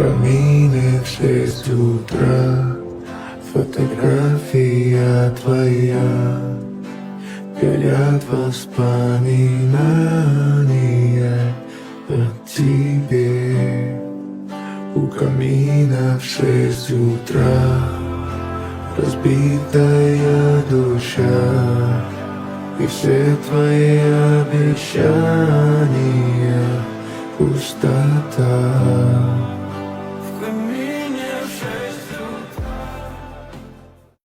камине в 6 утра. Фотография твоя, горят воспоминания о тебе. У камина в 6 утра разбитая душа, и все твои обещания пустота.